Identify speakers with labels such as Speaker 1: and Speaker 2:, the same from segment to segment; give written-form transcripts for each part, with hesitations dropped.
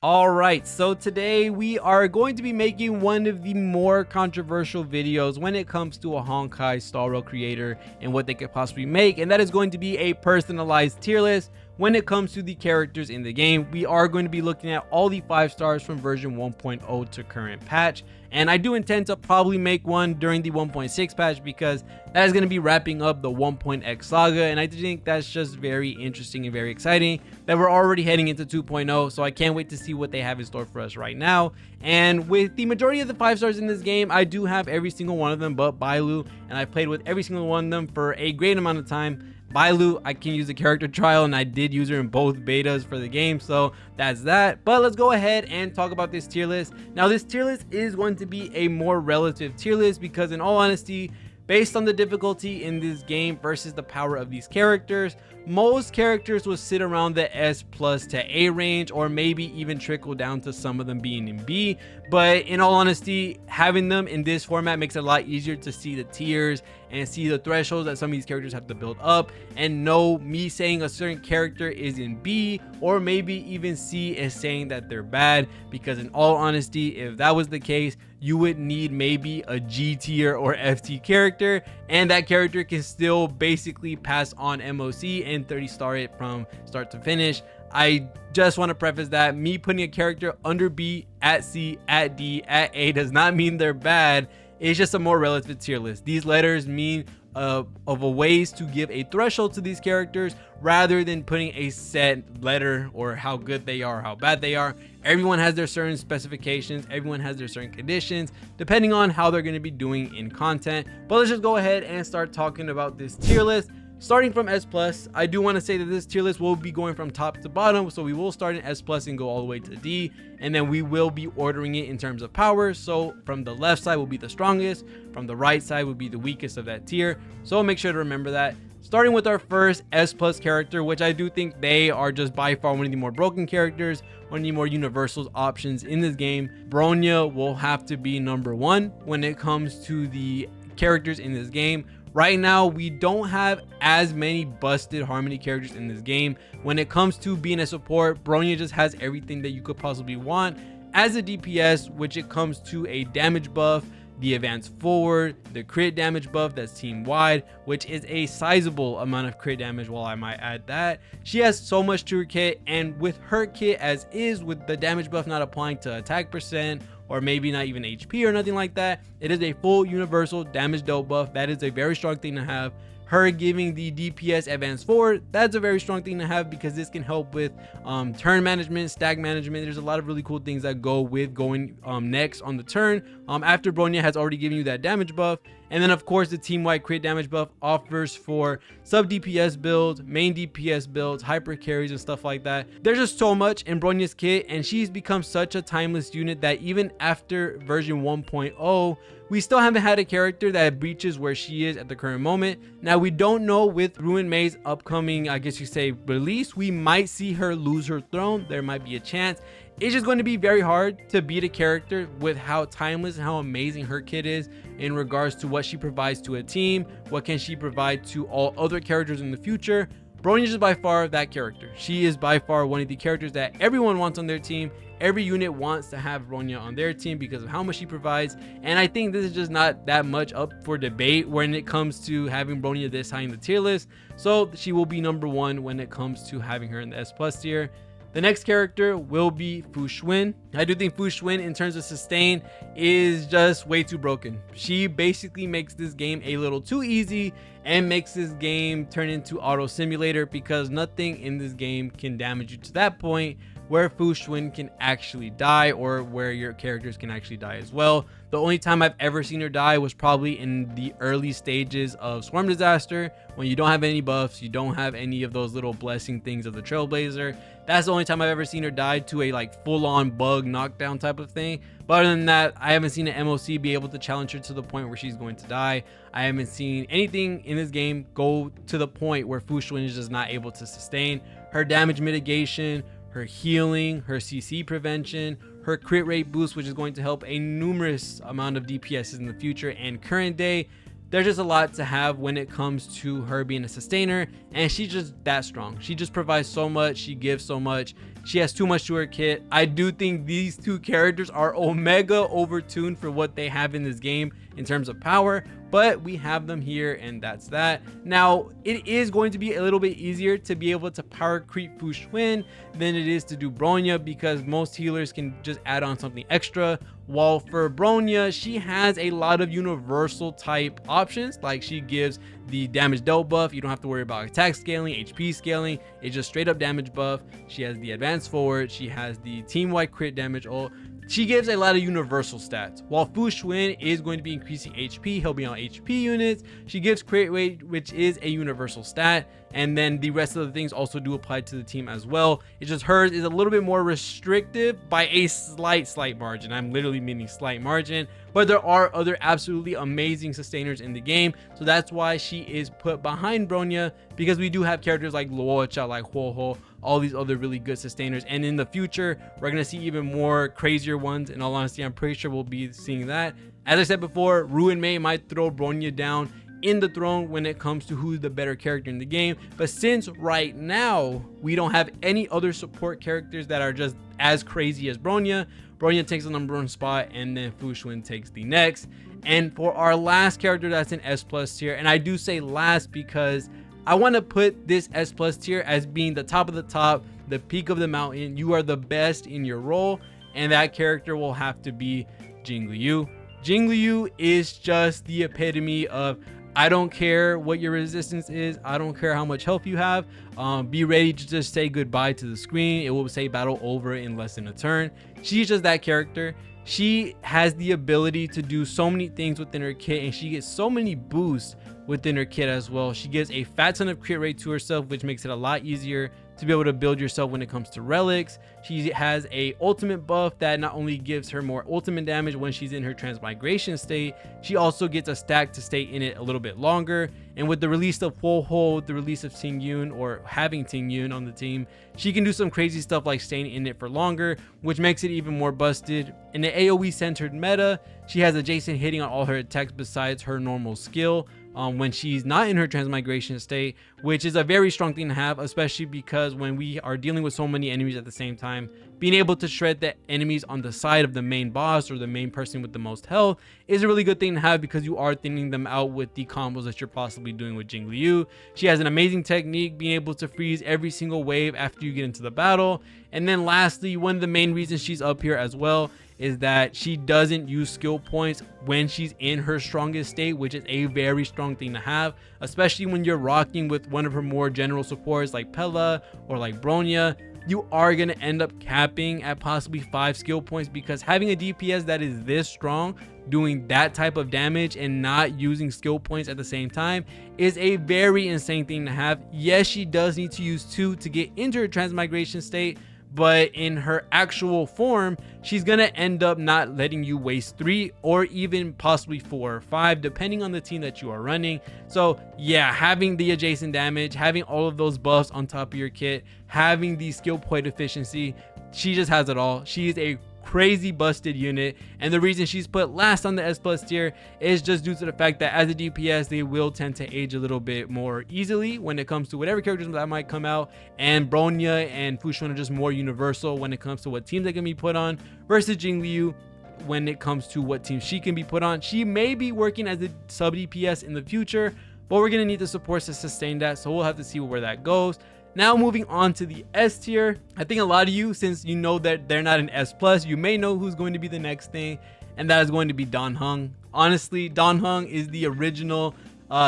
Speaker 1: Alright, so today we are going to be making one of the more controversial videos when it comes to a Honkai Star Rail creator and what they could possibly make, and that is going to be a personalized tier list when it comes to the characters in the game. We are going to be looking at all the 5 stars from version 1.0 to current patch, and I do intend to probably make one during the 1.6 patch because that is going to be wrapping up the 1.x saga, and I think that's just very interesting and very exciting that we're already heading into 2.0, so I can't wait to see what they have in store for us right now. And with the majority of the 5 stars in this game, I do have every single one of them but Bailu, and I've played with every single one of them for a great amount of time. Bailu, I can use a character trial, and I did use her in both betas for the game, so that's that. But let's go ahead and talk about this tier list. Now, this tier list is going to be a more relative tier list because, in all honesty, based on the difficulty in this game versus the power of these characters, most characters will sit around the S plus to A range, or maybe even trickle down to some of them being in B. But in all honesty, having them in this format makes it a lot easier to see the tiers and see the thresholds that some of these characters have to build up, and know me saying a certain character is in B or maybe even C is saying that they're bad, because in all honesty, if that was the case, you would need maybe a G tier or FT character, and that character can still basically pass on MOC and 30 star it from start to finish. I just want to preface that me putting a character under B, at C, at D, at A does not mean they're bad. It's just a more relative tier list. These letters mean of a ways to give a threshold to these characters rather than putting a set letter or how good they are, how bad they are. Everyone has their certain specifications, everyone has their certain conditions depending on how they're going to be doing in content. But let's just go ahead and start talking about this tier list. Starting from S plus, I do want to say that this tier list will be going from top to bottom, so we will start in S plus and go all the way to D, and then we will be ordering it in terms of power. So from the left side will be the strongest, from the right side will be the weakest of that tier, so make sure to remember that. Starting with our first S plus character, which I do think they are just by far one of the more broken characters, one of the more universal options in this game. Bronya will have to be number 1 when it comes to the characters in this game. Right now, we don't have as many busted Harmony characters in this game. When it comes to being a support, Bronya just has everything that you could possibly want. As a DPS, which it comes to a damage buff, the advance forward, the crit damage buff that's team wide, which is a sizable amount of crit damage, while I might add that. She has so much to her kit, and with her kit as is, with the damage buff not applying to attack percent or maybe not even HP or nothing like that, it is a full universal damage dealt buff. That is a very strong thing to have. Her giving the DPS advance forward, that's a very strong thing to have because this can help with turn management, stack management. There's a lot of really cool things that go with going next on the turn after Bronya has already given you that damage buff. And then of course the team wide crit damage buff offers for sub DPS builds, main DPS builds, hyper carries and stuff like that. There's just so much in Bronya's kit, and she's become such a timeless unit that even after version 1.0, we still haven't had a character that breaches where she is at the current moment. Now, we don't know with Ruin May's upcoming, I guess you say, release, we might see her lose her throne. There might be a chance. It's just going to be very hard to beat a character with how timeless and how amazing her kit is in regards to what she provides to a team, what can she provide to all other characters in the future. Bronya is by far that character. She is by far one of the characters that everyone wants on their team. Every unit wants to have Bronya on their team because of how much she provides, and I think this is just not that much up for debate when it comes to having Bronya this high in the tier list. So she will be number 1 when it comes to having her in the S plus tier. The next character will be Fu Xuan. I do think Fu Xuan in terms of sustain is just way too broken. She basically makes this game a little too easy and makes this game turn into auto simulator, because nothing in this game can damage you to that point where Fu Xuan can actually die, or where your characters can actually die as well. The only time I've ever seen her die was probably in the early stages of Swarm Disaster, when you don't have any buffs, you don't have any of those little blessing things of the Trailblazer. That's the only time I've ever seen her die to a like full-on bug knockdown type of thing. But other than that, I haven't seen an MOC be able to challenge her to the point where she's going to die. I haven't seen anything in this game go to the point where Fu Xuan is just not able to sustain. Her damage mitigation, her healing, her CC prevention, her crit rate boost, which is going to help a numerous amount of DPSs in the future and current day. There's just a lot to have when it comes to her being a sustainer, and she's just that strong. She just provides so much, she gives so much, she has too much to her kit. I do think these two characters are omega overtuned for what they have in this game in terms of power, but we have them here, and that's that. Now, it is going to be a little bit easier to be able to power creep Fu Xuan than it is to do Bronya, because most healers can just add on something extra, while for Bronya, she has a lot of universal type options. Like, she gives the damage dealt buff. You don't have to worry about attack scaling, HP scaling. It's just straight up damage buff. She has the advanced forward. She has the team-wide crit damage ult. She gives a lot of universal stats. While Fu Xuan is going to be increasing HP, he'll be on HP units. She gives crit rate, which is a universal stat. And then the rest of the things also do apply to the team as well. It's just hers is a little bit more restrictive by a slight margin. I'm literally meaning slight margin. But there are other absolutely amazing sustainers in the game. So that's why she is put behind Bronya, because we do have characters like Luocha, like REHOO, all these other really good sustainers. And in the future, we're going to see even more crazier ones. In all honesty, I'm pretty sure we'll be seeing that. As I said before, Ruin Mei might throw Bronya down in the throne when it comes to who's the better character in the game. But since right now we don't have any other support characters that are just as crazy as Bronya takes the #1 spot, and then Fu Xuan takes the next. And for our last character that's in S+ tier, and I do say last because I want to put this S+ tier as being the top of the top, the peak of the mountain. You are the best in your role, and that character will have to be Jingliu. Jingliu is just the epitome of, I don't care what your resistance is, I don't care how much health you have, be ready to just say goodbye to the screen. It will say battle over in less than a turn. She's just that character. She has the ability to do so many things within her kit, and she gets so many boosts within her kit as well. She gives a fat ton of crit rate to herself, which makes it a lot easier to be able to build yourself when it comes to relics. She has a ultimate buff that not only gives her more ultimate damage when she's in her transmigration state, she also gets a stack to stay in it a little bit longer. And with the release of REHOO, the release of Tingyun, or having Tingyun on the team, she can do some crazy stuff like staying in it for longer, which makes it even more busted. In the AoE centered meta, she has adjacent hitting on all her attacks besides her normal skill when she's not in her transmigration state, which is a very strong thing to have, especially because when we are dealing with so many enemies at the same time, being able to shred the enemies on the side of the main boss or the main person with the most health is a really good thing to have, because you are thinning them out with the combos that you're possibly doing with Jingliu. She has an amazing technique, being able to freeze every single wave after you get into the battle. And then lastly, one of the main reasons she's up here as well is that she doesn't use skill points when she's in her strongest state, which is a very strong thing to have, especially when you're rocking with one of her more general supports like Pella or like Bronya. You are going to end up capping at possibly 5 skill points, because having a DPS that is this strong doing that type of damage and not using skill points at the same time is a very insane thing to have. Yes, she does need to use 2 to get into her transmigration state, but in her actual form, she's gonna end up not letting you waste 3 or even possibly 4 or 5, depending on the team that you are running. So yeah, having the adjacent damage, having all of those buffs on top of your kit, having the skill point efficiency, she just has it all. She is a crazy busted unit, and the reason she's put last on the S+ tier is just due to the fact that as a DPS, they will tend to age a little bit more easily when it comes to whatever characters that might come out, and Bronya and Fu Xuan are just more universal when it comes to what teams they can be put on, versus Jingliu when it comes to what team she can be put on. She may be working as a sub DPS in the future, but we're gonna need the supports to sustain that, so we'll have to see where that goes. Now moving on to the S tier, I think a lot of you, since you know that they're not an S+, you may know who's going to be the next thing, and that is going to be Dan Heng. Honestly, Dan Heng is the original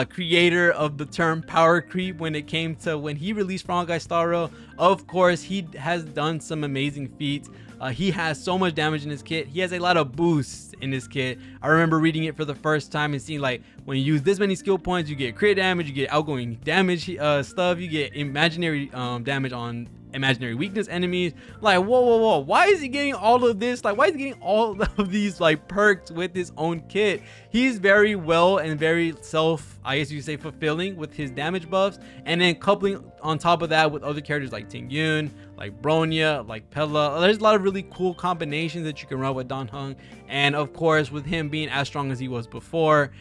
Speaker 1: creator of the term power creep when it came to when he released for Honkai Star Rail. Of course, he has done some amazing feats. He has so much damage in his kit. He has a lot of boosts in his kit. I remember reading it for the first time and seeing like when you use this many skill points, you get crit damage, you get outgoing damage stuff, you get imaginary damage on imaginary weakness enemies. Like whoa, why is he getting all of this? Like, why is he getting all of these like perks with his own kit? He's very well and very I guess you could say fulfilling with his damage buffs, and then coupling on top of that with other characters like Tingyun, like Bronya, like Pella. There's a lot of really cool combinations that you can run with Dan Heng. And of course, with him being as strong as he was before,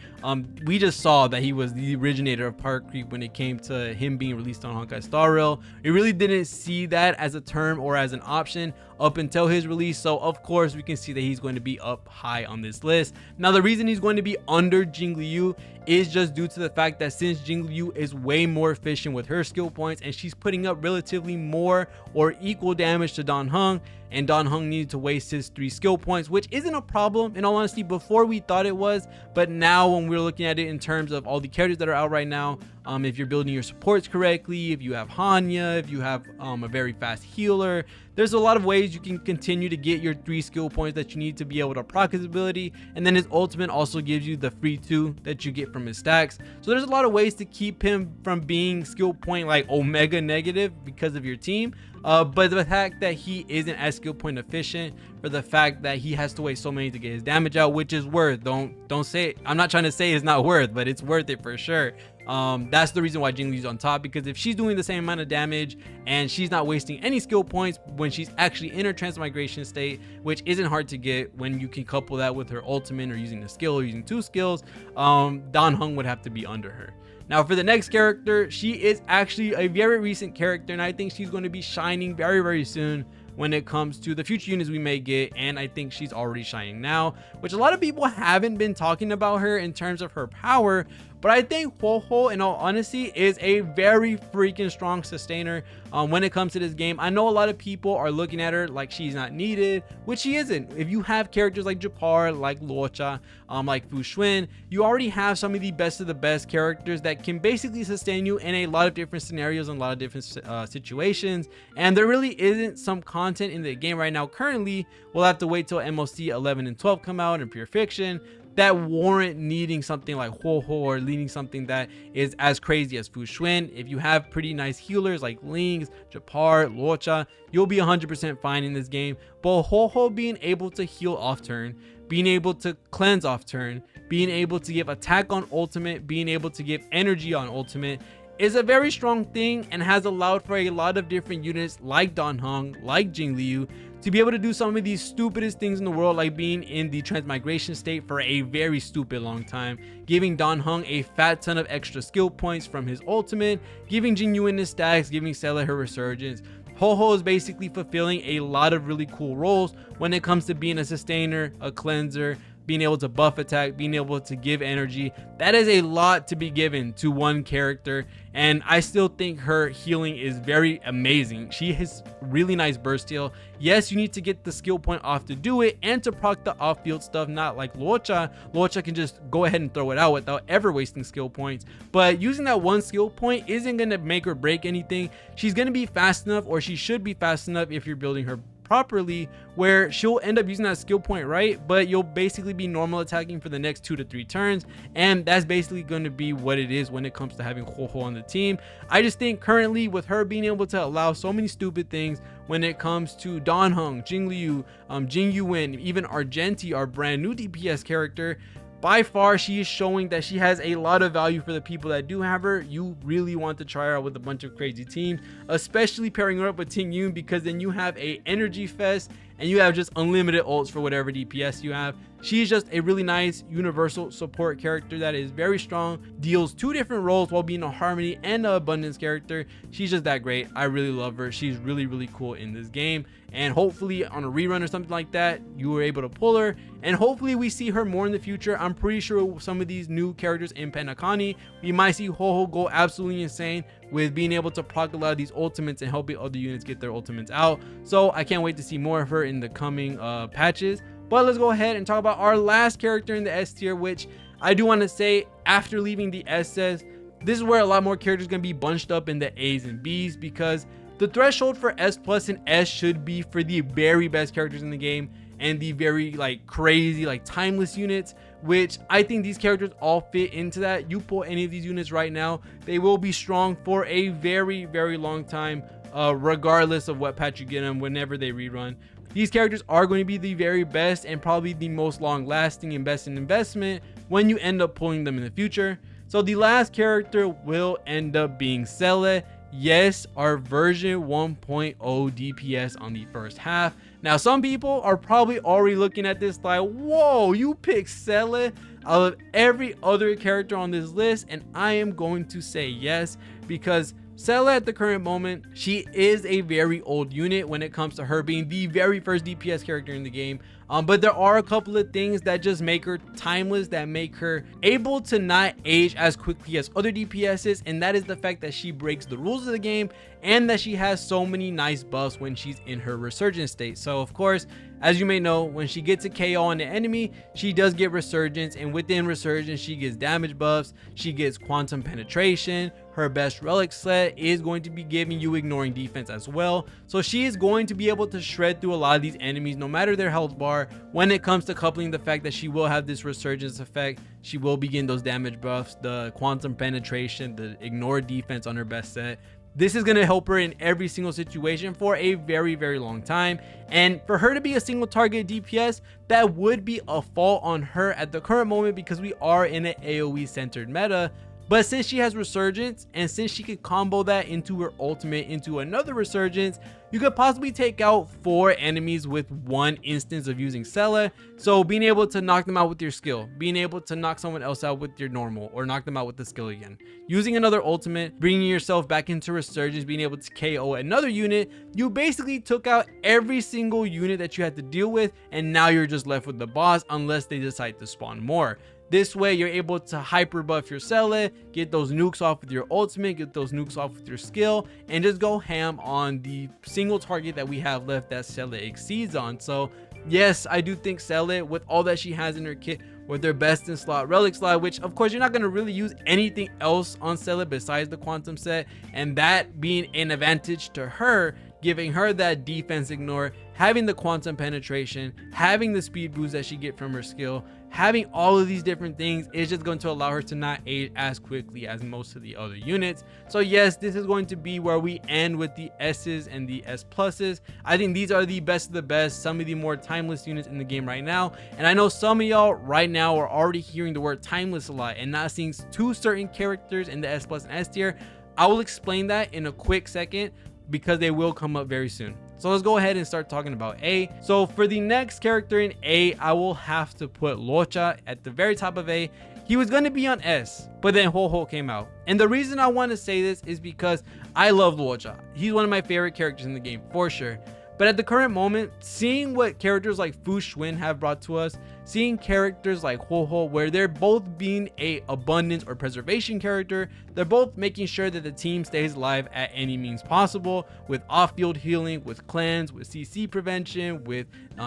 Speaker 1: we just saw that he was the originator of park creep when it came to him being released on Honkai Star Rail. We really didn't see that as a term or as an option up until his release, so of course we can see that he's going to be up high on this list. Now the reason he's going to be under Jingliu is just due to the fact that since Jingliu is way more efficient with her skill points and she's putting up relatively more or equal damage to Dan Heng, and Dan Heng needed to waste his 3 skill points, which isn't a problem in all honesty. Before we thought it was, but now when we're looking at it in terms of all the characters that are out right now, if you're building your supports correctly, if you have Hanya, if you have a very fast healer, there's a lot of ways you can continue to get your 3 skill points that you need to be able to proc his ability. And then his ultimate also gives you the free 2 that you get from his stacks. So there's a lot of ways to keep him from being skill point like omega negative because of your team. But the fact that he isn't as skill point efficient, for the fact that he has to waste so many to get his damage out, which is worth, don't say it. I'm not trying to say it's not worth, but it's worth it for sure. That's the reason why Jingliu's on top, because if she's doing the same amount of damage and she's not wasting any skill points when she's actually in her transmigration state, which isn't hard to get when you can couple that with her ultimate or using a skill or using 2 skills, Dan Heng would have to be under her. Now for the next character, she is actually a very recent character, and I think she's going to be shining very, very soon when it comes to the future units we may get, and I think she's already shining now, which a lot of people haven't been talking about her in terms of her power. But I think REHOO, in all honesty, is a very freaking strong sustainer when it comes to this game. I know a lot of people are looking at her like she's not needed, which she isn't. If you have characters like Japar, like Luocha, like Fu Xuan, you already have some of the best characters that can basically sustain you in a lot of different scenarios and a lot of different situations. And there really isn't some content in the game right now currently. We'll have to wait till MOC 11 and 12 come out and Pure Fiction that warrant needing something like REHOO or needing something that is as crazy as Fu Xuan. If you have pretty nice healers like Lings, Japar, Luocha, you'll be 100% fine in this game. But REHOO being able to heal off turn, being able to cleanse off turn, being able to give attack on ultimate, being able to give energy on ultimate is a very strong thing, and has allowed for a lot of different units like Dan Heng, like Jingliu, to be able to do some of these stupidest things in the world, like being in the transmigration state for a very stupid long time, giving Dan Heng a fat ton of extra skill points from his ultimate, giving Jingliu his stacks, giving Stella her resurgence. REHOO is basically fulfilling a lot of really cool roles when it comes to being a sustainer, a cleanser, being able to buff attack, being able to give energy. That is a lot to be given to one character, and I still think her healing is very amazing. She has really nice burst heal. Yes, you need to get the skill point off to do it and to proc the off-field stuff, not like Luocha. Luocha can just go ahead and throw it out without ever wasting skill points, but using that one skill point isn't going to make or break anything. She's going to be fast enough, or she should be fast enough if you're building her properly, where she'll end up using that skill point right, but you'll basically be normal attacking for the next 2 to 3 turns, and that's basically going to be what it is when it comes to having REHOO on the team. I just think currently with her being able to allow so many stupid things when it comes to Dan Heng, Jingliu, Jing Yuan, even Argenti, our brand new DPS character, by far she is showing that she has a lot of value for the people that do have her. You really want to try her out with a bunch of crazy teams, especially pairing her up with Ting Yun, because then you have a energy fest and you have just unlimited ults for whatever DPS you have. She's just a really nice universal support character that is very strong, deals 2 different roles while being a harmony and an abundance character. She's just that great. I really love her. She's really, really cool in this game, and hopefully on a rerun or something like that, you were able to pull her, and hopefully we see her more in the future. I'm pretty sure some of these new characters in Penacony, we might see REHOO go absolutely insane with being able to proc a lot of these ultimates and helping other units get their ultimates out. So I can't wait to see more of her in the coming patches. But let's go ahead and talk about our last character in the S tier, which I do want to say, after leaving the SS, this is where a lot more characters going to be bunched up in the A's and B's, because the threshold for S plus and S should be for the very best characters in the game and the very like crazy like timeless units, which I think these characters all fit into that. You pull any of these units right now, they will be strong for a very, very long time, regardless of what patch you get them whenever they rerun. These characters are going to be the very best and probably the most long lasting and best in investment when you end up pulling them in the future. So the last character will end up being Sele. Yes, our version 1.0 DPS on the first half. Now, some people are probably already looking at this like, whoa, you picked Sela out of every other character on this list, and I am going to say yes, because Sela at the current moment, she is a very old unit when it comes to her being the very first DPS character in the game. But there are a couple of things that just make her timeless, that make her able to not age as quickly as other DPSs, and that is the fact that she breaks the rules of the game and that she has so many nice buffs when she's in her resurgence state. So of course, as you may know, when she gets a KO on the enemy, she does get resurgence, and within resurgence she gets damage buffs, she gets quantum penetration. Her best relic set is going to be giving you ignoring defense as well, so she is going to be able to shred through a lot of these enemies no matter their health bar. When it comes to coupling the fact that she will have this resurgence effect, she will begin those damage buffs, the quantum penetration, the ignore defense on her best set. This is going to help her in every single situation for a very, very long time. And for her to be a single target DPS, that would be a fault on her at the current moment because we are in an AoE centered meta. But since she has resurgence, and since she could combo that into her ultimate into another resurgence, you could possibly take out 4 enemies with 1 instance of using Sela. So being able to knock them out with your skill, being able to knock someone else out with your normal, or knock them out with the skill again, using another ultimate, bringing yourself back into resurgence, being able to KO another unit, you basically took out every single unit that you had to deal with, and now you're just left with the boss unless they decide to spawn more. This way you're able to hyper buff your Sela, get those nukes off with your ultimate, get those nukes off with your skill, and just go ham on the single target that we have left that Sela exceeds on. So yes, I do think Sela, with all that she has in her kit, with their best in slot relic slot, which of course you're not going to really use anything else on Sela besides the quantum set, and that being an advantage to her, giving her that defense ignore, having the quantum penetration, having the speed boost that she get from her skill, having all of these different things is just going to allow her to not age as quickly as most of the other units. So yes, this is going to be where we end with the S's and the S pluses. I think these are the best of the best, some of the more timeless units in the game right now. And I know some of y'all right now are already hearing the word timeless a lot and not seeing 2 certain characters in the S plus and S tier. I will explain that in a quick second, because they will come up very soon. So let's go ahead and start talking about A. So for the next character in A, I will have to put Luocha at the very top of A. He was going to be on S, but then REHOO came out. And the reason I want to say this is because I love Luocha. He's one of my favorite characters in the game, for sure. But at the current moment, seeing what characters like Fu Xuan have brought to us, seeing characters like REHOO, where they're both being a abundance or preservation character, they're both making sure that the team stays alive at any means possible, with off-field healing, with cleanse, with CC prevention, with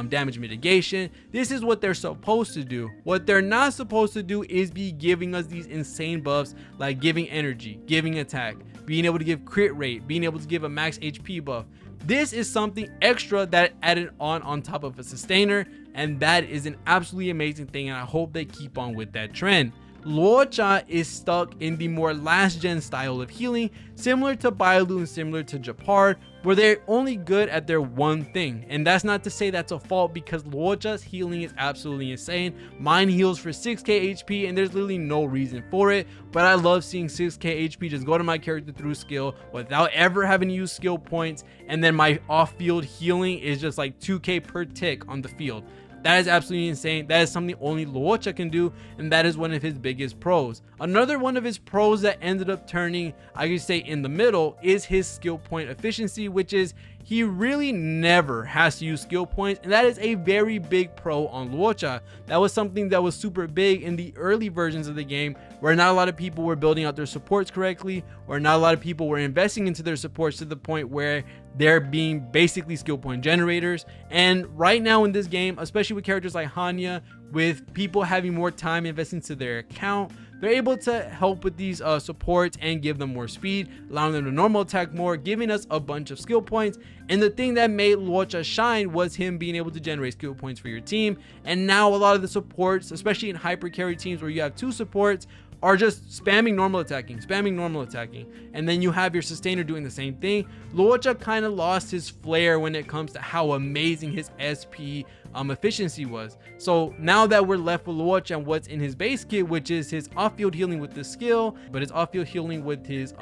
Speaker 1: damage mitigation. This is what they're supposed to do. What they're not supposed to do is be giving us these insane buffs like giving energy, giving attack, being able to give crit rate, being able to give a max HP buff. This is something extra that added on top of a sustainer, and that is an absolutely amazing thing, and I hope they keep on with that trend. Luocha is stuck in the more last gen style of healing, similar to Bailu and similar to Japar, where they're only good at their one thing. And that's not to say that's a fault, because Luocha's healing is absolutely insane. Mine heals for 6k HP and there's literally no reason for it, but I love seeing 6k HP just go to my character through skill without ever having to use skill points, and then my off-field healing is just like 2k per tick on the field. That is absolutely insane. That is something only Luocha can do, and that is one of his biggest pros. Another one of his pros that ended up turning, I could say, in the middle is his skill point efficiency, which is he really never has to use skill points, and that is a very big pro on Luocha. That was something that was super big in the early versions of the game, where not a lot of people were building out their supports correctly, or not a lot of people were investing into their supports to the point where they're being basically skill point generators. And right now in this game, especially with characters like Hanya, with people having more time invested into their account, they're able to help with these supports and give them more speed, allowing them to normal attack more, giving us a bunch of skill points. And the thing that made Luocha shine was him being able to generate skill points for your team. And now a lot of the supports, especially in hyper carry teams where you have 2 supports, are just spamming normal attacking, and then you have your sustainer doing the same thing. Luocha kind of lost his flair when it comes to how amazing his SP efficiency was. So now that we're left with Luocha and what's in his base kit, which is his off-field healing with the skill, but his off-field healing with his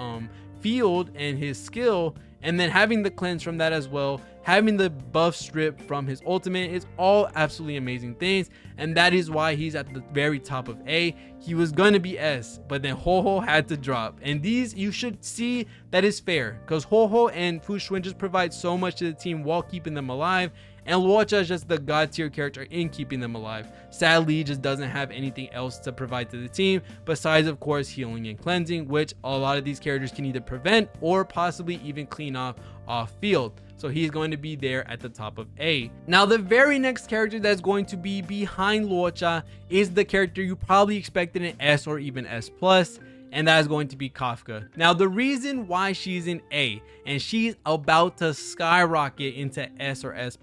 Speaker 1: field and his skill, and then having the cleanse from that as well, having the buff strip from his ultimate, is all absolutely amazing things, and that is why he's at the very top of A. He was gonna be S, but then Ho-Ho had to drop, and these you should see that is fair, because Ho-Ho and Fu Xuan just provide so much to the team while keeping them alive, and Luocha is just the god tier character in keeping them alive. Sadly, he just doesn't have anything else to provide to the team besides, of course, healing and cleansing, which a lot of these characters can either prevent or possibly even clean off field. So he's going to be there at the top of A. Now, the very next character that's going to be behind Luocha is the character you probably expected in S or even S+, and that is going to be Kafka. Now, the reason why she's in A and she's about to skyrocket into S or S+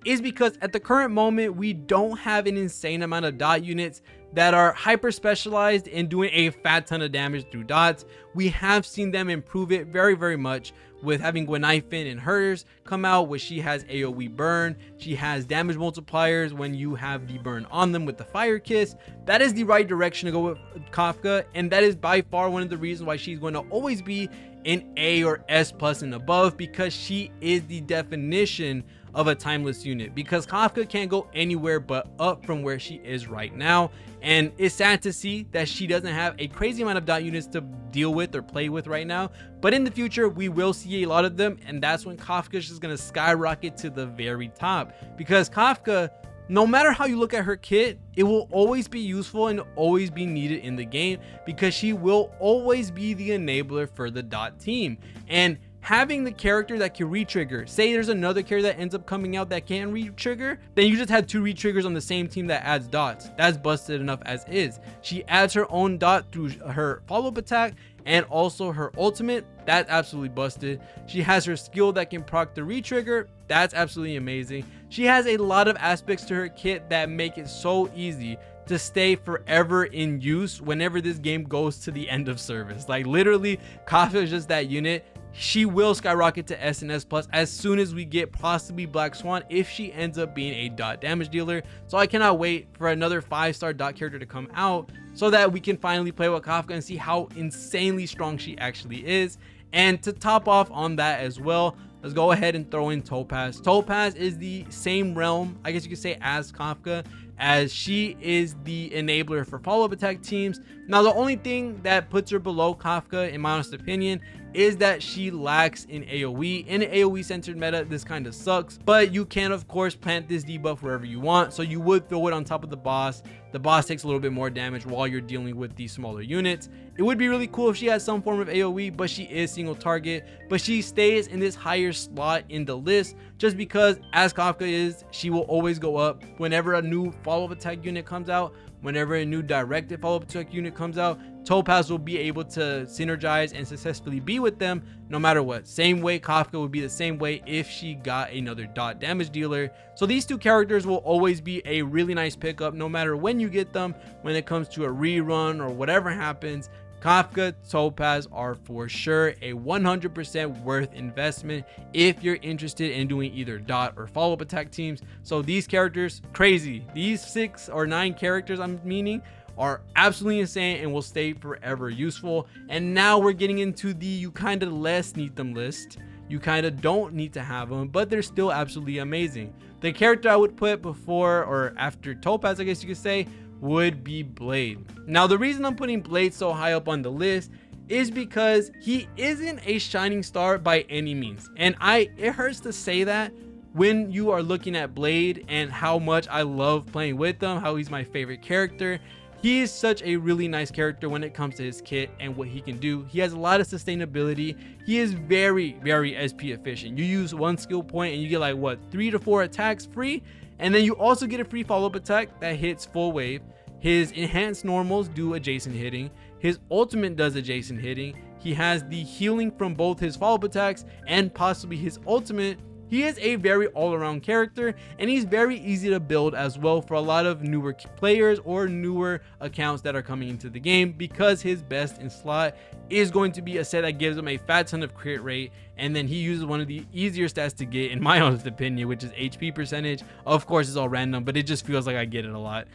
Speaker 1: is because at the current moment, we don't have an insane amount of dot units that are hyper specialized in doing a fat ton of damage through dots. We have seen them improve it very, very much with having Gwenifin and hers come out, where she has AoE burn, she has damage multipliers when you have the burn on them with the fire kiss. That is the right direction to go with Kafka, and that is by far one of the reasons why she's going to always be in A or S+ and above, because she is the definition of a timeless unit, because Kafka can't go anywhere but up from where she is right now. And it's sad to see that she doesn't have a crazy amount of dot units to deal with or play with right now, but in the future we will see a lot of them, and that's when Kafka is just going to skyrocket to the very top, because Kafka, no matter how you look at her kit, it will always be useful and always be needed in the game, because she will always be the enabler for the dot team. And having the character that can re-trigger, say there's another character that ends up coming out that can re-trigger, then you just have 2 re-triggers on the same team that adds dots. That's busted enough as is. She adds her own dot through her follow-up attack and also her ultimate. That's absolutely busted. She has her skill that can proc the re-trigger. That's absolutely amazing. She has a lot of aspects to her kit that make it so easy to stay forever in use whenever this game goes to the end of service. Like, literally, Kafka is just that unit. She will skyrocket to S and S+ as soon as we get possibly Black Swan, if she ends up being a dot damage dealer. So I cannot wait for another 5-star dot character to come out so that we can finally play with Kafka and see how insanely strong she actually is. And to top off on that as well, let's go ahead and throw in Topaz. Topaz is the same realm, I guess you could say, as Kafka, as she is the enabler for follow-up attack teams. Now, the only thing that puts her below Kafka, in my honest opinion, is that she lacks in AoE. In an AoE centered meta, this kind of sucks, but you can of course plant this debuff wherever you want, so you would throw it on top of the boss. The boss takes a little bit more damage while you're dealing with these smaller units. It would be really cool if she had some form of AoE, but she is single target, but she stays in this higher slot in the list just because, as Kafka is, she will always go up whenever a new follow-up attack unit comes out. Whenever a new directed follow-up attack unit comes out, Topaz will be able to synergize and successfully be with them no matter what. Same way Kafka would be the same way if she got another dot damage dealer. So these two characters will always be a really nice pickup no matter when you get them. When it comes to a rerun or whatever happens, Kafka, Topaz are for sure a 100% worth investment if you're interested in doing either dot or follow-up attack teams. So these characters, crazy. These 6 or 9 characters I'm meaning are absolutely insane and will stay forever useful. And now we're getting into the you kind of less need them list. You kind of don't need to have them, but they're still absolutely amazing. The character I would put before or after Topaz, I guess you could say, would be Blade. Now, the reason I'm putting Blade so high up on the list is because he isn't a shining star by any means, and it hurts to say that when you are looking at Blade and how much I love playing with him, how he's my favorite character. He is such a really nice character when it comes to his kit and what he can do. He has a lot of sustainability. He is very, very SP efficient. You use 1 skill point and you get like what, 3 to 4 attacks free, and then you also get a free follow-up attack that hits full wave. His enhanced normals do adjacent hitting. His ultimate does adjacent hitting. He has the healing from both his follow-up attacks and possibly his ultimate. He is a very all-around character, and he's very easy to build as well for a lot of newer players or newer accounts that are coming into the game, because his best in slot is going to be a set that gives him a fat ton of crit rate, and then he uses one of the easier stats to get, in my honest opinion, which is HP percentage. Of course, it's all random, but it just feels like I get it a lot.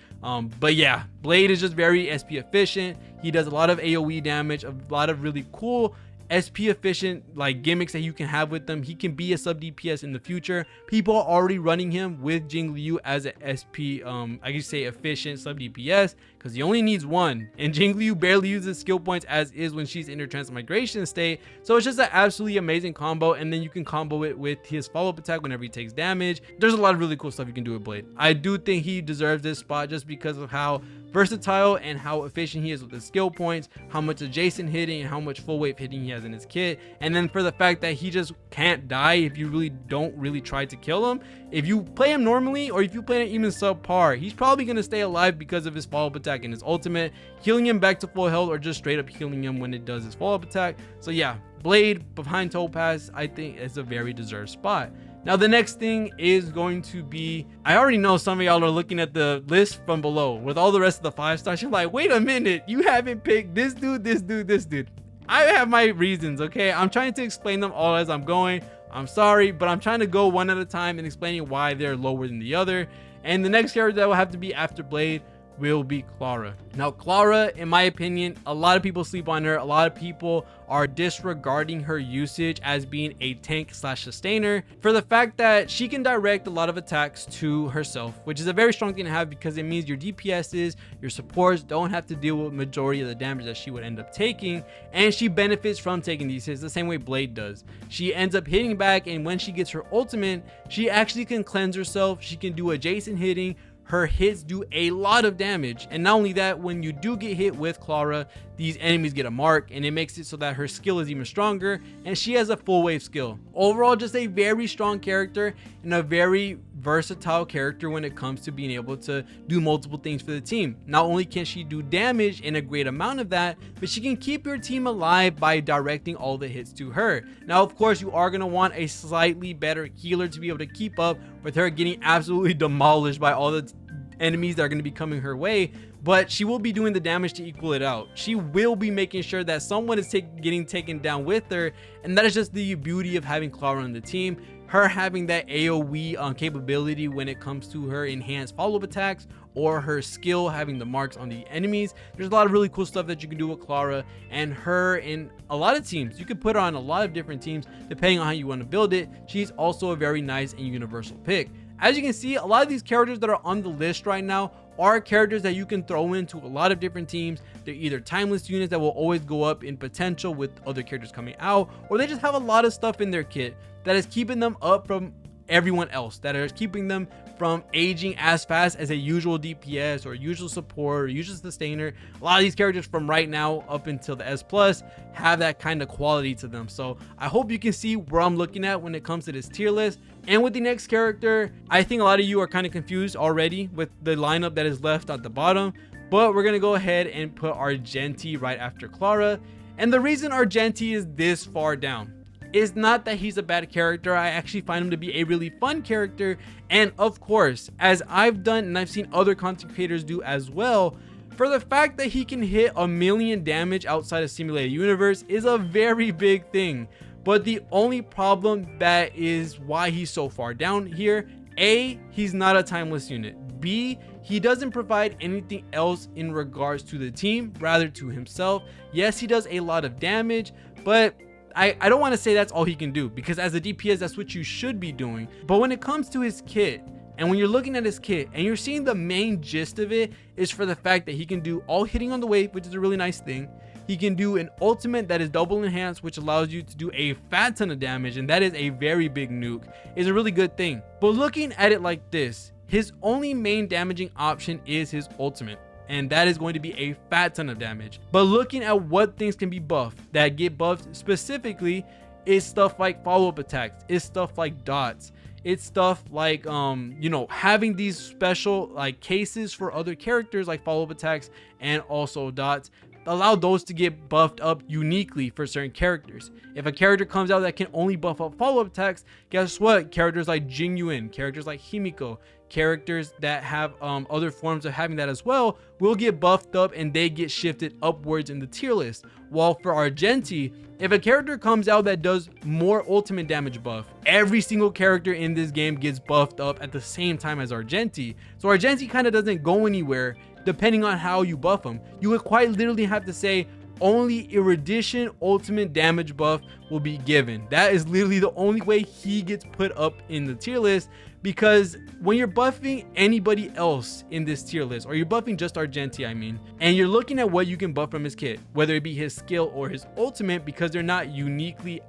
Speaker 1: But yeah, Blade is just very SP efficient. He does a lot of AoE damage, a lot of really cool SP efficient like gimmicks that you can have with them. He can be a sub DPS in the future. People are already running him with Jing Liu as an SP I could say efficient sub DPS, because he only needs one, and Jing Liu barely uses skill points as is when she's in her transmigration state. So it's just an absolutely amazing combo, and then you can combo it with his follow-up attack whenever he takes damage. There's a lot of really cool stuff you can do with Blade. I do think he deserves this spot just because of how versatile and how efficient he is with his skill points, how much adjacent hitting and how much full wave hitting he has in his kit, and then for the fact that he just can't die if you really don't try to kill him. If you play him normally, or if you play him even subpar, he's probably going to stay alive because of his follow-up attack and his ultimate, healing him back to full health, or just straight up healing him when it does his follow-up attack. So yeah, Blade behind Topaz, I think is a very deserved spot. Now the next thing is going to be, I already know some of y'all are looking at the list from below with all the rest of the 5 stars. You're like, wait a minute, you haven't picked this dude, this dude, this dude. I have my reasons, okay? I'm trying to explain them all as I'm going. I'm sorry, but I'm trying to go one at a time and explaining why they're lower than the other. And the next character that will have to be after Blade will be Clara. Now Clara, in my opinion, a lot of people sleep on her. A lot of people are disregarding her usage as being a tank slash sustainer for the fact that she can direct a lot of attacks to herself, which is a very strong thing to have because it means your DPSs, your supports don't have to deal with majority of the damage that she would end up taking, and she benefits from taking these hits the same way Blade does. She ends up hitting back, and when she gets her ultimate, she actually can cleanse herself. She can do adjacent hitting. Her hits do a lot of damage, and not only that, when you do get hit with Clara, these enemies get a mark, and it makes it so that her skill is even stronger, and she has a full wave skill. Overall, just a very strong character and a very versatile character when it comes to being able to do multiple things for the team. Not only can she do damage in a great amount of that, but she can keep your team alive by directing all the hits to her. Now of course, you are going to want a slightly better healer to be able to keep up with her getting absolutely demolished by all the enemies that are going to be coming her way, but she will be doing the damage to equal it out. She will be making sure that someone is getting taken down with her, and that is just the beauty of having Clara on the team. Her having that AoE capability when it comes to her enhanced follow-up attacks, or her skill having the marks on the enemies. There's a lot of really cool stuff that you can do with Clara, and her in a lot of teams. You can put her on a lot of different teams depending on how you want to build it. She's also a very nice and universal pick. As you can see, a lot of these characters that are on the list right now are characters that you can throw into a lot of different teams. They're either timeless units that will always go up in potential with other characters coming out, or they just have a lot of stuff in their kit that is keeping them up from everyone else, that is keeping them from aging as fast as a usual DPS or usual support or usual sustainer. A lot of these characters from right now up until the S plus have that kind of quality to them. So I hope you can see where I'm looking at when it comes to this tier list. And with the next character, I think a lot of you are kind of confused already with the lineup that is left at the bottom, but we're gonna go ahead and put Argenti right after Clara. And the reason Argenti is this far down is not that he's a bad character. I actually find him to be a really fun character, and of course, as I've done and I've seen other content creators do as well, for the fact that he can hit 1,000,000 damage outside of simulated universe is a very big thing. But the only problem that is why he's so far down here, A, he's not a timeless unit. B, he doesn't provide anything else in regards to the team, rather to himself. Yes, he does a lot of damage, but I don't want to say that's all he can do, because as a DPS, that's what you should be doing. But when it comes to his kit, and when you're looking at his kit and you're seeing the main gist of it is for the fact that he can do all hitting on the wave, which is a really nice thing. He can do an ultimate that is double enhanced, which allows you to do a fat ton of damage, and that is a very big nuke. It's a really good thing. But looking at it like this, his only main damaging option is his ultimate, and that is going to be a fat ton of damage. But looking at what things can be buffed, that get buffed specifically, is stuff like follow-up attacks, is stuff like dots, it's stuff like having these special like cases for other characters like follow-up attacks and also dots. Allow those to get buffed up uniquely for certain characters. If a character comes out that can only buff up follow-up attacks, guess what? Characters like Jingyuan, characters like Himiko, characters that have other forms of having that as well will get buffed up, and they get shifted upwards in the tier list. While for Argenti, if a character comes out that does more ultimate damage buff, every single character in this game gets buffed up at the same time as Argenti. So Argenti kind of doesn't go anywhere depending on how you buff them. You would quite literally have to say, only erudition ultimate damage buff will be given. That is literally the only way he gets put up in the tier list, because when you're buffing anybody else in this tier list, or you're buffing just Argenti, I mean, and you're looking at what you can buff from his kit, whether it be his skill or his ultimate, because they're not uniquely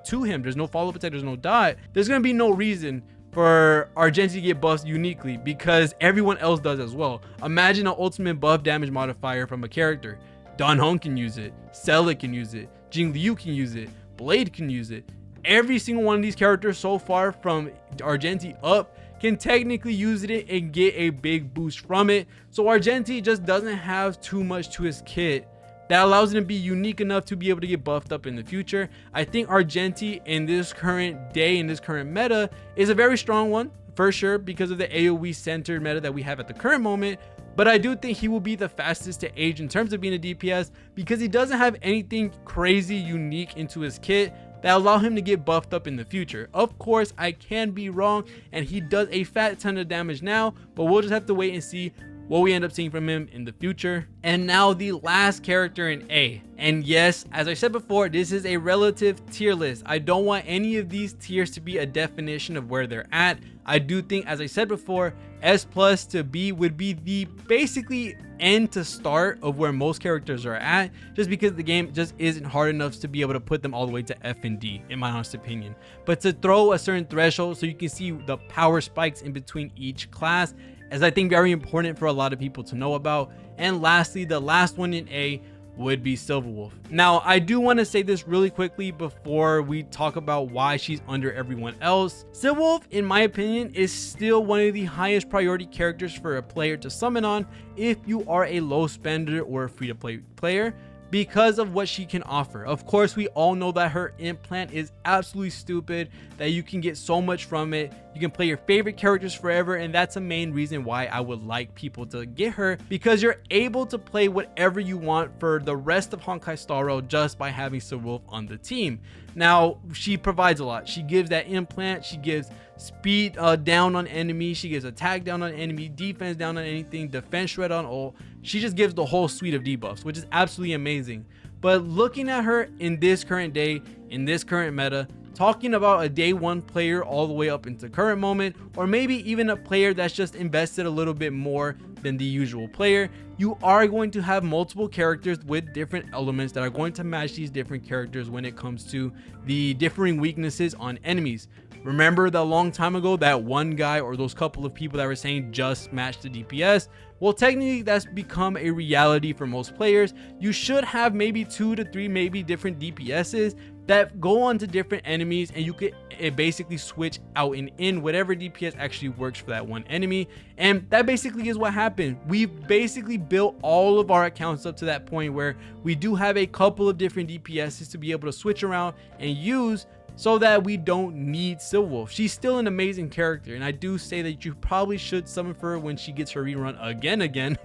Speaker 1: to him, there's no follow-up attack, there's no dot, there's going to be no reason for Argenti to get buffed uniquely, because everyone else does as well. Imagine an ultimate buff damage modifier from a character. Dan Heng can use it, Celic can use it, Jing Liu can use it, Blade can use it. Every single one of these characters so far from Argenti up can technically use it and get a big boost from it. So Argenti just doesn't have too much to his kit that allows him to be unique enough to be able to get buffed up in the future. I think Argenti in this current day, in this current meta, is a very strong one for sure, because of the AoE centered meta that we have at the current moment. But I do think he will be the fastest to age in terms of being a DPS, because he doesn't have anything crazy unique into his kit that allow him to get buffed up in the future. Of course, I can be wrong, and he does a fat ton of damage now, but we'll just have to wait and see what we end up seeing from him in the future. And now the last character in A. And yes, as I said before, this is a relative tier list. I don't want any of these tiers to be a definition of where they're at. I do think, as I said before, S plus to B would be the basically end to start of where most characters are at, just because the game just isn't hard enough to be able to put them all the way to F and D, in my honest opinion. But to throw a certain threshold so you can see the power spikes in between each class is, I think, very important for a lot of people to know about. And lastly, the last one in A would be Silverwolf. Now, I do want to say this really quickly before we talk about why she's under everyone else. Silverwolf, in my opinion, is still one of the highest priority characters for a player to summon on if you are a low spender or a free-to-play player, because of what she can offer. Of course, we all know that her implant is absolutely stupid, that you can get so much from it. You can play your favorite characters forever, and that's a main reason why I would like people to get her, because you're able to play whatever you want for the rest of Honkai Star Rail just by having Silverwolf on the team. Now, she provides a lot. She gives that implant, she gives speed down on enemies, she gives attack down on enemy, defense down on anything, defense shred on all. She just gives the whole suite of debuffs, which is absolutely amazing. But looking at her in this current day, in this current meta, talking about a day one player all the way up into current moment, or maybe even a player that's just invested a little bit more than the usual player, you are going to have multiple characters with different elements that are going to match these different characters when it comes to the differing weaknesses on enemies. Remember that a long time ago, that one guy or those couple of people that were saying just match the DPS? Well, technically that's become a reality for most players. You should have maybe 2 to 3 maybe different DPSs that go on to different enemies, and you could basically switch out and in whatever DPS actually works for that one enemy. And that basically is what happened. We've basically built all of our accounts up to that point where we do have a couple of different DPSs to be able to switch around and use, so that we don't need Silverwolf. She's still an amazing character, and I do say that you probably should summon for her when she gets her rerun again.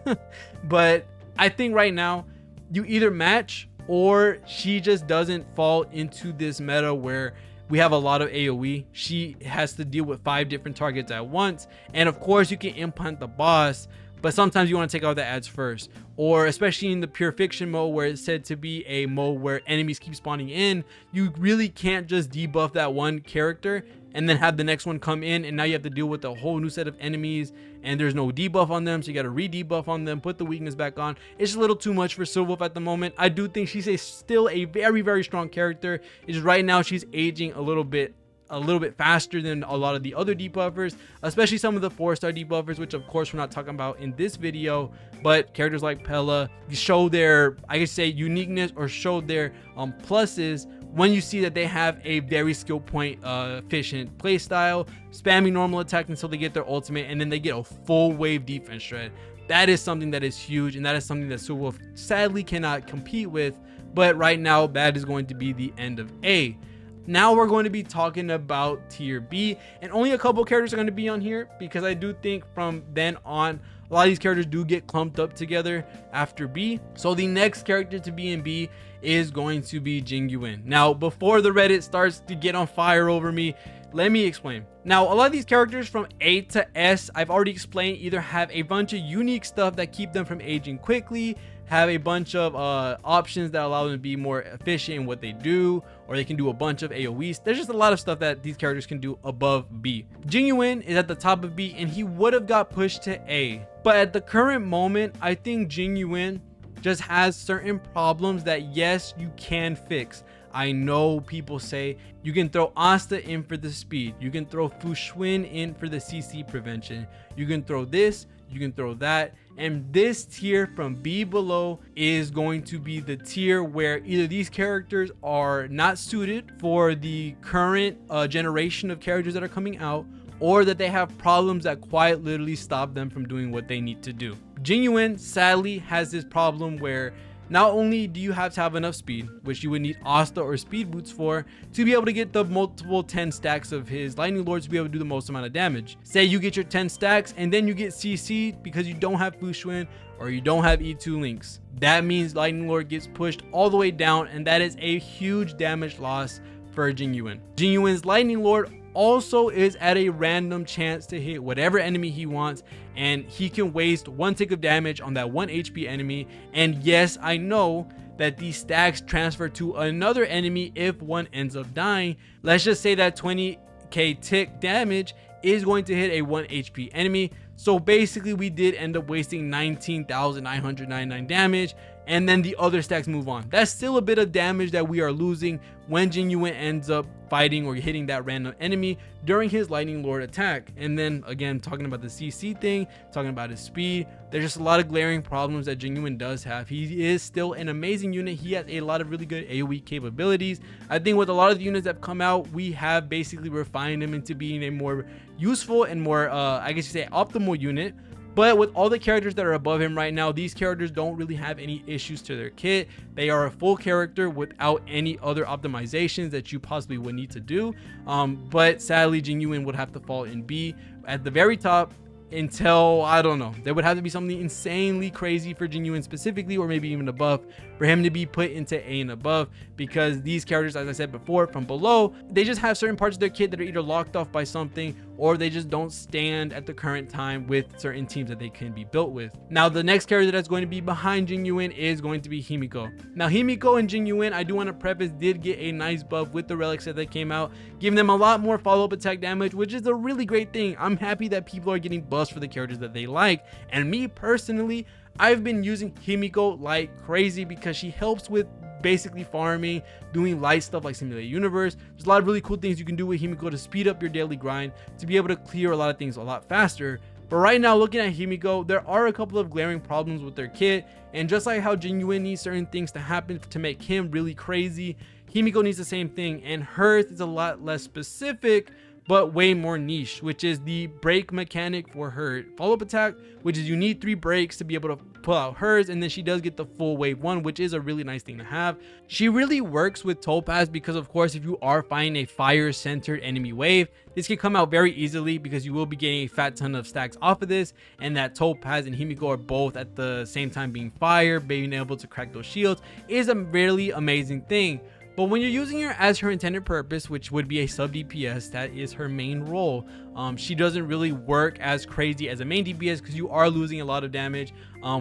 Speaker 1: But I think right now you either match, or she just doesn't fall into this meta where we have a lot of AoE. She has to deal with 5 different targets at once, and of course you can implant the boss, but sometimes you want to take out the ads first. Or especially in the pure fiction mode, where it's said to be a mode where enemies keep spawning in, you really can't just debuff that one character and then have the next one come in, and now you have to deal with a whole new set of enemies and there's no debuff on them, so you got to re-debuff on them, put the weakness back on. It's a little too much for Silverwolf at the moment. I do think she's still a very strong character. It's just right now she's aging a little bit faster than a lot of the other debuffers, especially some of the 4-star debuffers, which of course we're not talking about in this video. But characters like Pella show their, I could say, uniqueness, or show their pluses when you see that they have a very skill point efficient playstyle, spamming normal attack until they get their ultimate, and then they get a full wave defense shred. That is something that is huge, and that is something that Silverwolf sadly cannot compete with. But right now that is going to be the end of A. Now we're going to be talking about tier B, and only a couple characters are going to be on here, because I do think from then on a lot of these characters do get clumped up together after B. So the next character to be in B is going to be Jing Yuan. Now, before the Reddit starts to get on fire over me, Let me explain. Now, a lot of these characters from A to S, I've already explained, either have a bunch of unique stuff that keep them from aging quickly, have a bunch of options that allow them to be more efficient in what they do, or they can do a bunch of AoEs. There's just a lot of stuff that these characters can do above B. Jingyuin is at the top of B, and he would have got pushed to A. But at the current moment, I think Jingyuin just has certain problems that, yes, you can fix. I know people say you can throw Asta in for the speed, you can throw Fushun in for the CC prevention, you can throw this, you can throw that, and this tier from B below is going to be the tier where either these characters are not suited for the current generation of characters that are coming out, or that they have problems that quite literally stop them from doing what they need to do. Jingyuin sadly has this problem where not only do you have to have enough speed, which you would need Asta or speed boots for, to be able to get the multiple 10 stacks of his lightning lords to be able to do the most amount of damage. Say you get your 10 stacks and then you get CC'd because you don't have Fushun or you don't have E2 links. That means lightning lord gets pushed all the way down, and that is a huge damage loss for Jingyuin. Jingyuin's lightning lord also is at a random chance to hit whatever enemy he wants, and he can waste 1 tick of damage on that 1 HP enemy. And yes, I know that these stacks transfer to another enemy if one ends up dying. Let's just say that 20k tick damage is going to hit a 1 HP enemy. So basically we did end up wasting 19,999 damage, and then the other stacks move on. That's still a bit of damage that we are losing when Jingyuin ends up fighting or hitting that random enemy during his lightning lord attack. And then again, talking about the CC thing, talking about his speed, there's just a lot of glaring problems that Jingyuin does have. He is still an amazing unit. He has a lot of really good AoE capabilities. I think with a lot of the units that have come out, we have basically refined him into being a more useful and more I guess you say optimal unit. But with all the characters that are above him right now, these characters don't really have any issues to their kit. They are a full character without any other optimizations that you possibly would need to do. But sadly, Jingyuin would have to fall in B at the very top until, I don't know, there would have to be something insanely crazy for Jingyuin specifically, or maybe even above, for him to be put into A and above, because these characters, as I said before, from below, they just have certain parts of their kit that are either locked off by something, or they just don't stand at the current time with certain teams that they can be built with. Now, the next character that's going to be behind Jingyuin is going to be Himiko. Now, Himiko and Jingyuin, I do want to preface, did get a nice buff with the relics that came out, giving them a lot more follow-up attack damage, which is a really great thing. I'm happy that people are getting buffs for the characters that they like, and me personally, I've been using Himiko like crazy because she helps with basically farming, doing light stuff like Simulated Universe. There's a lot of really cool things you can do with Himiko to speed up your daily grind, to be able to clear a lot of things a lot faster. But right now, looking at Himiko, there are a couple of glaring problems with their kit, and just like how Jingyuin needs certain things to happen to make him really crazy, Himiko needs the same thing, and hers is a lot less specific but way more niche, which is the break mechanic for her follow-up attack, which is you need 3 breaks to be able to pull out hers, and then she does get the full wave 1, which is a really nice thing to have. She really works with Topaz because, of course, if you are fighting a fire-centered enemy wave, this can come out very easily because you will be getting a fat ton of stacks off of this, and that Topaz and Himiko are both at the same time being fire, being able to crack those shields is a really amazing thing. But when you're using her as her intended purpose, which would be a sub DPS, that is her main role, she doesn't really work as crazy as a main DPS because you are losing a lot of damage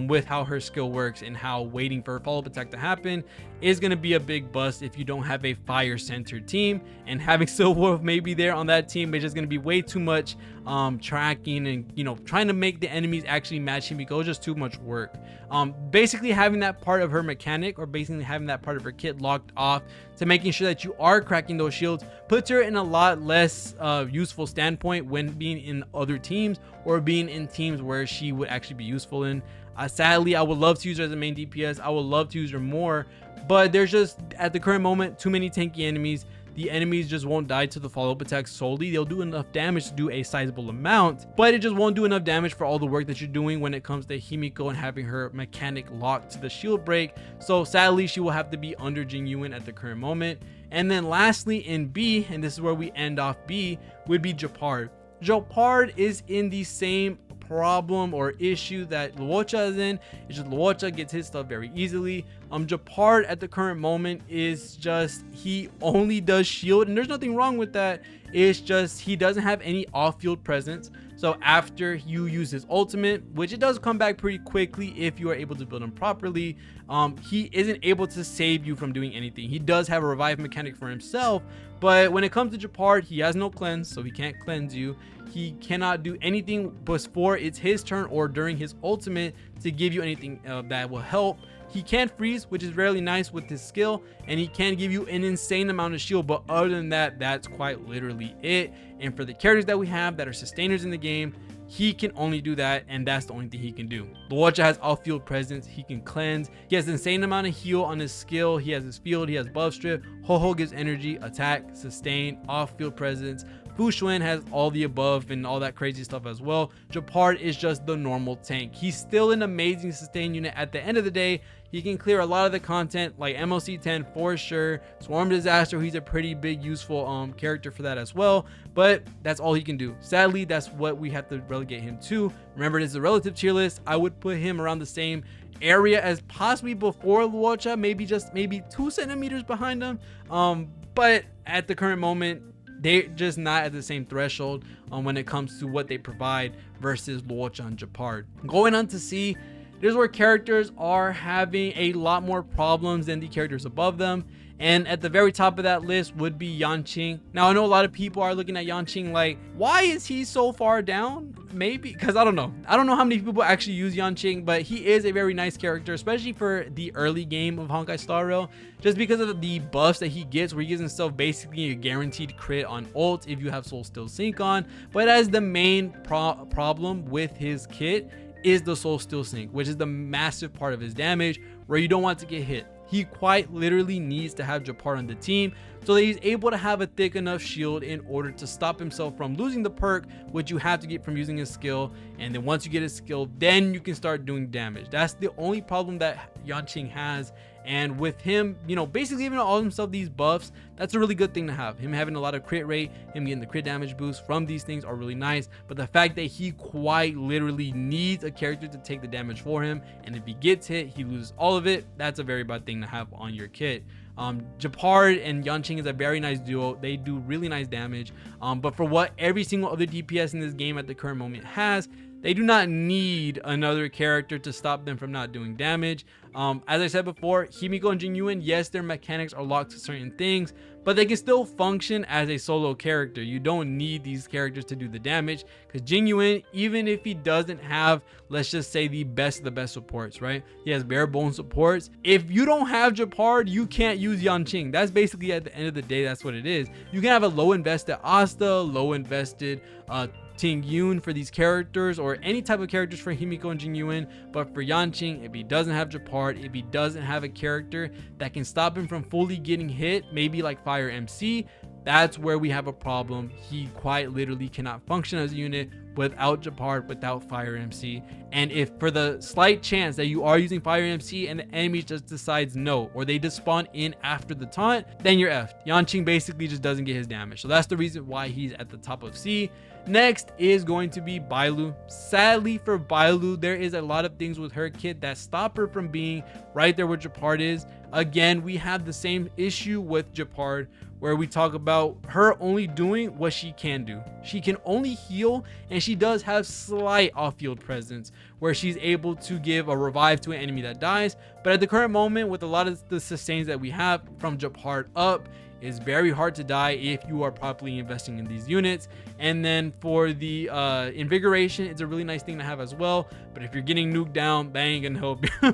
Speaker 1: with how her skill works, and how waiting for a follow-up attack to happen is going to be a big bust if you don't have a fire-centered team. And having Silverwolf maybe there on that team is just going to be way too much tracking, and trying to make the enemies actually match Himiko is just too much work. Basically having that part of her mechanic, or basically having that part of her kit locked off to making sure that you are cracking those shields, puts her in a lot less useful standpoint when being in other teams, or being in teams where she would actually be useful in. Sadly, I would love to use her as a main DPS. I would love to use her more, but there's just, at the current moment, too many tanky enemies. The enemies just won't die to the follow-up attack solely. They'll do enough damage to do a sizable amount, but it just won't do enough damage for all the work that you're doing when it comes to Himiko and having her mechanic locked to the shield break. So sadly, she will have to be under Jingyuin at the current moment. And then lastly, in B, and this is where we end off B, would be Japard. Japard is in the same problem or issue that Luocha is in. It's just Luocha gets his stuff very easily. Japard at the current moment is just, he only does shield, and there's nothing wrong with that. It's just he doesn't have any off-field presence. So after you use his ultimate, which it does come back pretty quickly if you are able to build him properly, he isn't able to save you from doing anything. He does have a revive mechanic for himself, but when it comes to Japard, he has no cleanse, so he can't cleanse you. He cannot do anything before it's his turn or during his ultimate to give you anything that will help. He can freeze, which is really nice with his skill, and he can give you an insane amount of shield, but other than that, that's quite literally it. And for the characters that we have that are sustainers in the game, he can only do that, and that's the only thing he can do. Luocha has off-field presence, he can cleanse, he has an insane amount of heal on his skill, he has his field, he has buff strip, REHOO gives energy, attack, sustain, off-field presence. Fu Xuan has all the above and all that crazy stuff as well. Japard is just the normal tank. He's still an amazing sustain unit. At the end of the day, he can clear a lot of the content like MLC 10 for sure. Swarm Disaster, he's a pretty big useful character for that as well, but that's all he can do. Sadly, that's what we have to relegate him to. Remember, this is a relative tier list. I would put him around the same area as possibly before Luocha, maybe 2 centimeters behind him, but at the current moment, they're just not at the same threshold when it comes to what they provide versus Luocha and Japard. Going on to C, this is where characters are having a lot more problems than the characters above them. And at the very top of that list would be Yanqing. Now, I know a lot of people are looking at Yanqing like, why is he so far down? Maybe because I don't know how many people actually use Yanqing, but he is a very nice character, especially for the early game of Honkai Star Rail, just because of the buffs that he gets, where he gives himself basically a guaranteed crit on ult if you have Soul Still Sync on. But as the main problem with his kit is the Soul Still Sync, which is the massive part of his damage, where you don't want to get hit. He quite literally needs to have Japard on the team so that he's able to have a thick enough shield in order to stop himself from losing the perk, which you have to get from using his skill. And then once you get his skill, then you can start doing damage. That's the only problem that Yanqing has. And with him, you know, basically giving all himself these buffs, that's a really good thing to have. Him having a lot of crit rate, him getting the crit damage boost from these things are really nice. But the fact that he quite literally needs a character to take the damage for him, and if he gets hit, he loses all of it, that's a very bad thing to have on your kit. Japard and Yanqing is a very nice duo. They do really nice damage. But for what every single other DPS in this game at the current moment has, they do not need another character to stop them from not doing damage. As I said before, Himiko and Jingyuan, yes, their mechanics are locked to certain things, but they can still function as a solo character. You don't need these characters to do the damage, because Jingyuan, even if he doesn't have, let's just say, the best of the best supports, right? He has bare bones supports. If you don't have Japard, you can't use Yanqing. That's basically, at the end of the day, that's what it is. You can have a low invested Asta, low invested Ting Yun for these characters, or any type of characters for Himiko and Jingyuan, but for Yanqing, if he doesn't have Japard, if he doesn't have a character that can stop him from fully getting hit, maybe like Fire MC, that's where we have a problem. He quite literally cannot function as a unit without Japard, without Fire MC. And if for the slight chance that you are using Fire MC and the enemy just decides no, or they just spawn in after the taunt, then you're effed. Yanqing basically just doesn't get his damage. So that's the reason why he's at the top of C. Next is going to be Bailu. Sadly for Bailu, there is a lot of things with her kit that stop her from being right there where Japard is. Again, we have the same issue with Japard, where we talk about her only doing what she can do. She can only heal, and she does have slight off-field presence, where she's able to give a revive to an enemy that dies. But at the current moment, with a lot of the sustains that we have from Japard up, it's very hard to die if you are properly investing in these units. And then for the invigoration, it's a really nice thing to have as well, but if you're getting nuked down, that ain't gonna help you.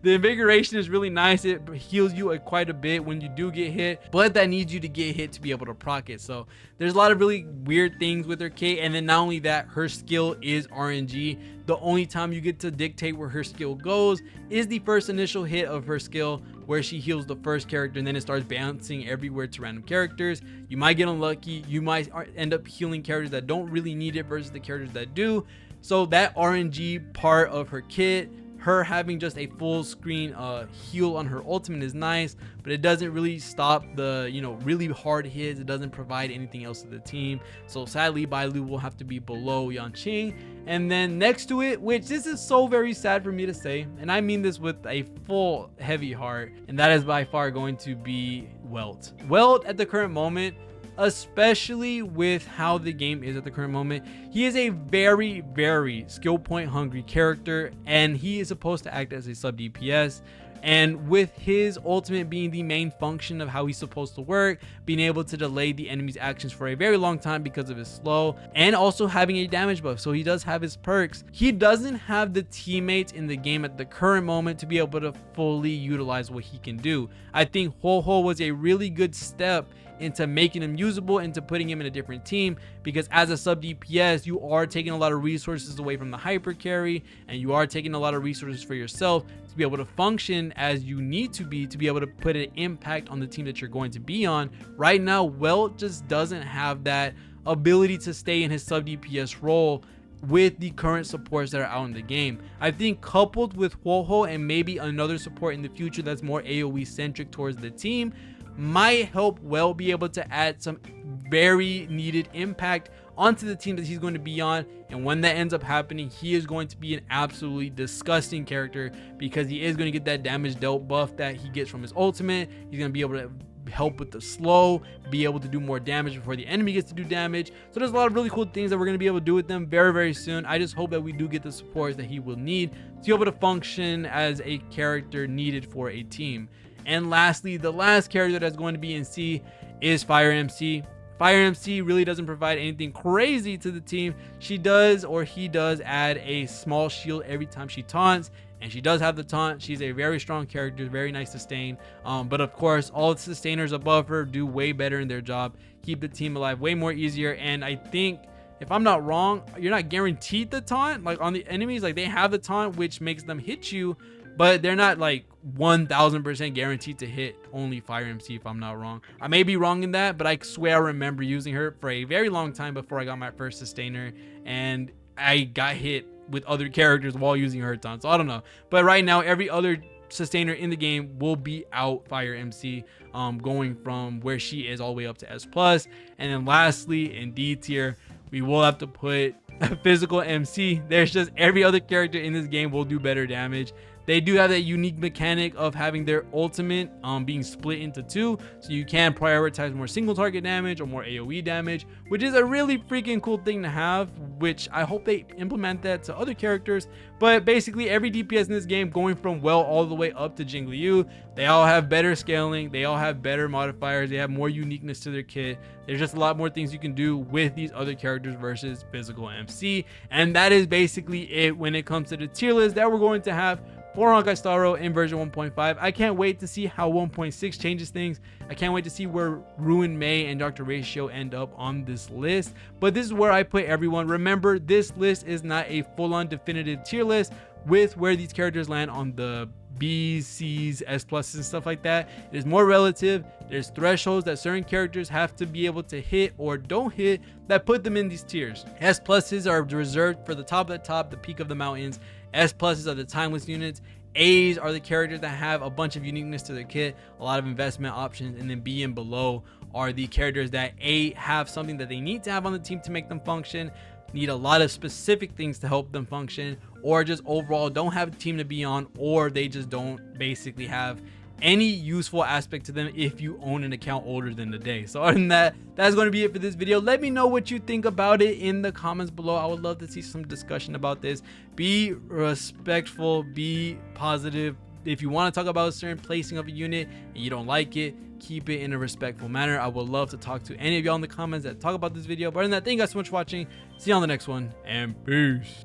Speaker 1: The invigoration is really nice. It heals you quite a bit when you do get hit, but that needs you to get hit to be able to proc it. So there's a lot of really weird things with her kit. And then not only that, her skill is RNG. The only time you get to dictate where her skill goes is the first initial hit of her skill, where she heals the first character, and then it starts bouncing everywhere to random characters. You might get unlucky. You might end up healing characters that don't really need it versus the characters that do. So that RNG part of her kit her having just a full screen heal on her ultimate is nice, but it doesn't really stop the, you know, really hard hits. It doesn't provide anything else to the team. So sadly, Bailu will have to be below Yanqing. And then next to it, which this is so very sad for me to say, and I mean this with a full heavy heart, and that is by far going to be Welt. Welt at the current moment, especially with how the game is at the current moment, he is a very skill point hungry character, and he is supposed to act as a sub DPS. And with his ultimate being the main function of how he's supposed to work, being able to delay the enemy's actions for a very long time because of his slow, and also having a damage buff, so he does have his perks. He doesn't have the teammates in the game at the current moment to be able to fully utilize what he can do. I think REHOO was a really good step into making him usable, into putting him in a different team, because as a sub DPS, you are taking a lot of resources away from the hyper carry, and you are taking a lot of resources for yourself to be able to function as you need to be able to put an impact on the team that you're going to be on. Right now, Welt just doesn't have that ability to stay in his sub DPS role with the current supports that are out in the game. I think coupled with REHOO and maybe another support in the future that's more AoE centric towards the team, might help Welt be able to add some very needed impact onto the team that he's going to be on. And when that ends up happening, he is going to be an absolutely disgusting character, because he is going to get that damage dealt buff that he gets from his ultimate. He's going to be able to help with the slow, be able to do more damage before the enemy gets to do damage. So there's a lot of really cool things that we're going to be able to do with them very soon. I just hope that we do get the support that he will need to be able to function as a character needed for a team. And lastly, the last character that's going to be in C is Fire MC. Fire MC really doesn't provide anything crazy to the team. She does, or he does, add a small shield every time she taunts, and she does have the taunt. She's a very strong character, very nice sustain. But of course, all the sustainers above her do way better in their job, keep the team alive way more easier. And I think, if I'm not wrong, you're not guaranteed the taunt. Like on the enemies, like they have the taunt, which makes them hit you, but they're not like 1000% guaranteed to hit only Fire MC, if I'm not wrong. I may be wrong in that, but I swear I remember using her for a very long time before I got my first sustainer, and I got hit with other characters while using her taunt. So I don't know, but right now every other sustainer in the game will be out Fire MC, going from where she is all the way up to S+. And then lastly, in D tier, we will have to put Physical MC. There's just every other character in this game will do better damage. They do have that unique mechanic of having their ultimate being split into two, so you can prioritize more single target damage or more AoE damage, which is a really freaking cool thing to have, which I hope they implement that to other characters. But basically every DPS in this game, going from Welt all the way up to Jingliu, they all have better scaling, they all have better modifiers, they have more uniqueness to their kit. There's just a lot more things you can do with these other characters versus Physical MC, and that is basically it when it comes to the tier list that we're going to have for Honkai Star Rail in version 1.5. I can't wait to see how 1.6 changes things. I can't wait to see where Ruin Mei and Dr. Ratio end up on this list. But this is where I put everyone. Remember, this list is not a full-on definitive tier list with where these characters land on the B's, C's, S+, and stuff like that. It is more relative. There's thresholds that certain characters have to be able to hit or don't hit that put them in these tiers. S+'s are reserved for the top of the top, the peak of the mountains. S+'s are the timeless units. A's are the characters that have a bunch of uniqueness to their kit, a lot of investment options, and then B and below are the characters that A, have something that they need to have on the team to make them function, need a lot of specific things to help them function, or just overall don't have a team to be on, or they just don't basically have any useful aspect to them if you own an account older than the day. So other than that, that's going to be it for this video. Let me know what you think about it in the comments below. I would love to see some discussion about this. Be respectful, be positive. If you want to talk about a certain placing of a unit and you don't like it, keep it in a respectful manner. I would love to talk to any of y'all in the comments that talk about this video. But other than that, thank you guys so much for watching. See you on the next one, and peace.